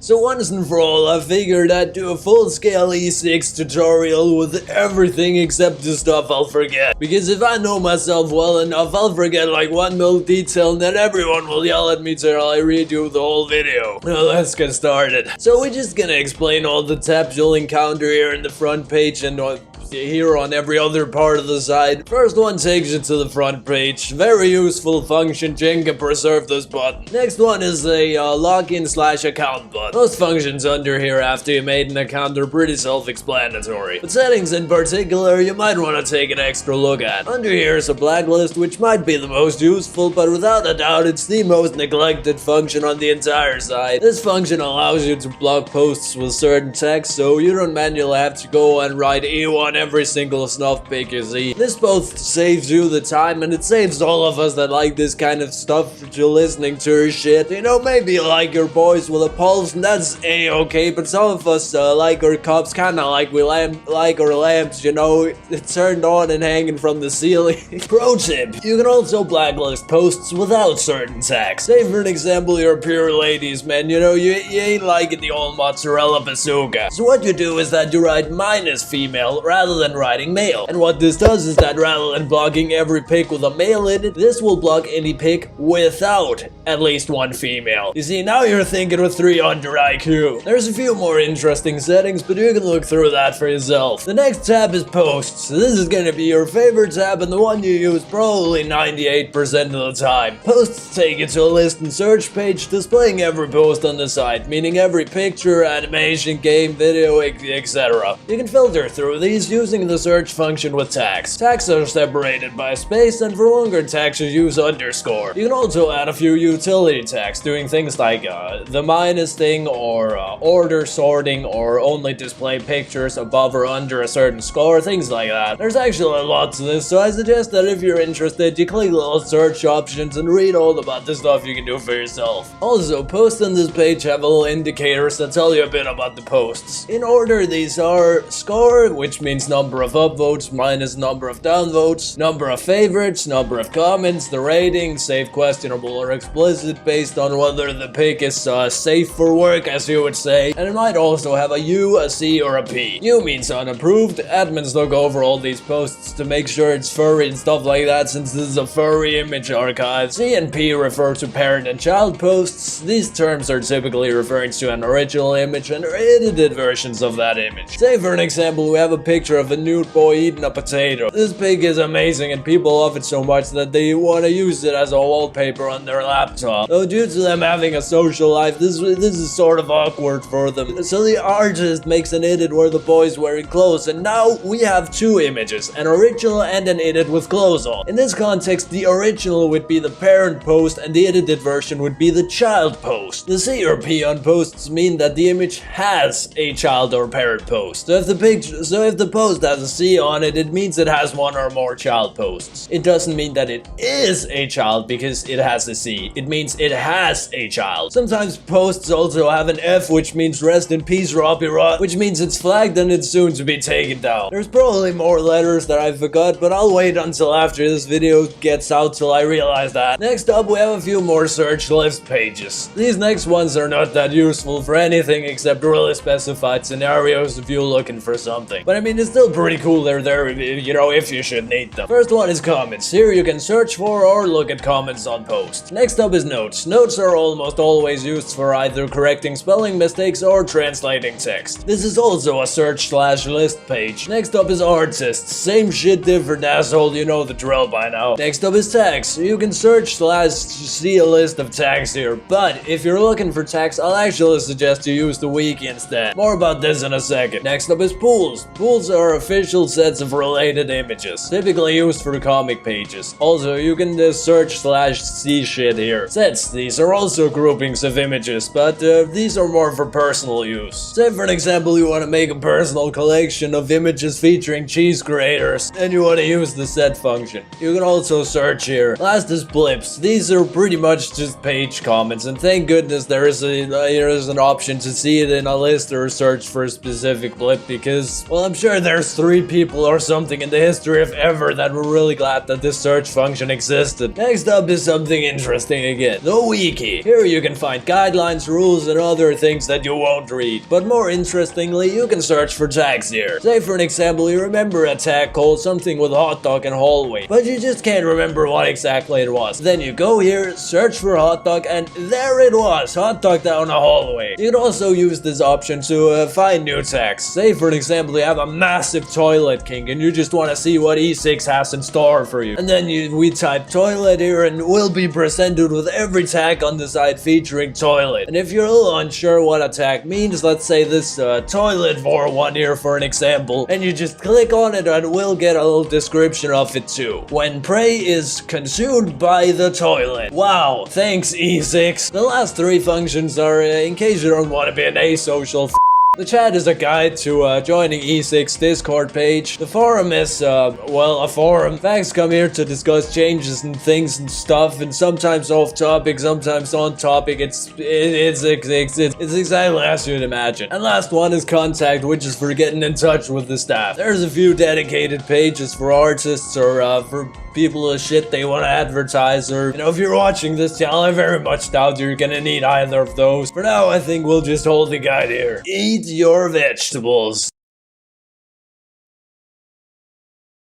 So once and for all, I figured I'd do a full-scale E6 tutorial with everything except the stuff I'll forget. Because if I know myself well enough, I'll forget like 1 mil detail and then everyone will yell at me till I redo the whole video. Now let's get started. So we're just gonna explain all the tabs you'll encounter here in the front page and here on every other part of the site. First one takes you to the front page. Very useful function, Jenga preserve this button. Next one is a login/account button. Most functions under here after you made an account are pretty self-explanatory. But settings in particular, you might want to take an extra look at. Under here is a blacklist, which might be the most useful, but without a doubt it's the most neglected function on the entire site. This function allows you to block posts with certain text, so you don't manually have to go and write E1 every single snuff pic you see. This both saves you the time and it saves all of us that like this kind of stuff to listening to your shit. You know, maybe you like your boys with a pulse and that's a-okay, but some of us like our cops kinda like we like our lamps, you know, turned on and hanging from the ceiling. Pro tip, you can also blacklist posts without certain tags. Say for an example you're pure ladies, man, you know, you ain't liking the old mozzarella bazooka. So what you do is that you write -female rather than writing male. And what this does is that rather than blocking every pic with a male in it, this will block any pic without at least one female. You see, now you're thinking with 3 under IQ. There's a few more interesting settings, but you can look through that for yourself. The next tab is posts. This is gonna be your favorite tab and the one you use probably 98% of the time. Posts take you to a list and search page displaying every post on the site, meaning every picture, animation, game, video, etc. You can filter through these using the search function with tags. Tags are separated by space, and for longer tags you use underscore. You can also add a few utility tags doing things like the minus thing or order sorting or only display pictures above or under a certain score, things like that. There's actually a lot to this, so I suggest that if you're interested you click little search options and read all about the stuff you can do for yourself. Also, posts on this page have little indicators that tell you a bit about the posts. In order, these are score, which means number of upvotes minus number of downvotes, number of favorites, number of comments, the rating, safe, questionable, or explicit based on whether the pic is safe for work, as you would say, and it might also have a U, a C, or a P. U means unapproved. Admins look over all these posts to make sure it's furry and stuff like that, since this is a furry image archive. C and P refer to parent and child posts. These terms are typically referring to an original image and edited versions of that image. Say for an example, we have a picture of a nude boy eating a potato. This pic is amazing and people love it so much that they want to use it as a wallpaper on their laptop. Though due to them having a social life, this is sort of awkward for them. So the artist makes an edit where the boy's wearing clothes, and now we have 2 images, an original and an edit with clothes on. In this context, the original would be the parent post and the edited version would be the child post. The C or P on posts mean that the image has a child or parent post. So if the post has a C on it, it means it has 1 or more child posts. It doesn't mean that it is a child because it has a C. It means it has a child. Sometimes posts also have an F, which means rest in peace Robbie Rod, which means it's flagged and it's soon to be taken down. There's probably more letters that I forgot, but I'll wait until after this video gets out till I realize that. Next up, we have a few more search list pages. These next ones are not that useful for anything except really specified scenarios if you're looking for something. But I mean, it's still pretty cool they're there, you know, if you should need them. First one is comments. Here you can search for or look at comments on posts. Next up is notes. Notes are almost always used for either correcting spelling mistakes or translating text. This is also a search/list page. Next up is artists. Same shit, different asshole, you know the drill by now. Next up is tags. You can search/see a list of tags here, but if you're looking for tags, I'll actually suggest you use the wiki instead. More about this in a second. Next up is pools. Pools are official sets of related images, typically used for comic pages. Also, you can search/see shit here. Sets. These are also groupings of images, but these are more for personal use. Say for an example, you want to make a personal collection of images featuring cheese graters, and you want to use the set function. You can also search here. Last is blips. These are pretty much just page comments, and thank goodness there is an option to see it in a list or search for a specific blip, because, well, I'm sure there's 3 people or something in the history of ever that were really glad that this search function existed. Next up is something interesting again. The wiki. Here you can find guidelines, rules, and other things that you won't read. But more interestingly, you can search for tags here. Say for an example, you remember a tag called something with hot dog and hallway, but you just can't remember what exactly it was. Then you go here, search for hot dog, and there it was, hot dog down a hallway. You can also use this option to find new tags. Say for an example, you have a massive toilet king and you just want to see what E6 has in store for you. And then we type toilet here and we'll be presented with every tag on the site featuring toilet. And if you're a little unsure what a tag means, let's say this toilet for one here for an example, and you just click on it and we'll get a little description of it too. When prey is consumed by the toilet. Wow, thanks E6. The last 3 functions are in case you don't want to be an asocial. The chat is a guide to joining E6 Discord page. The forum is, well, a forum. Fags come here to discuss changes and things and stuff, and sometimes off topic, sometimes on topic. It's exactly as you'd imagine. And last one is contact, which is for getting in touch with the staff. There's a few dedicated pages for artists or for people with shit they want to advertise, or, you know, if you're watching this channel, I very much doubt you're gonna need either of those. For now, I think we'll just hold the guide here. Eat your vegetables.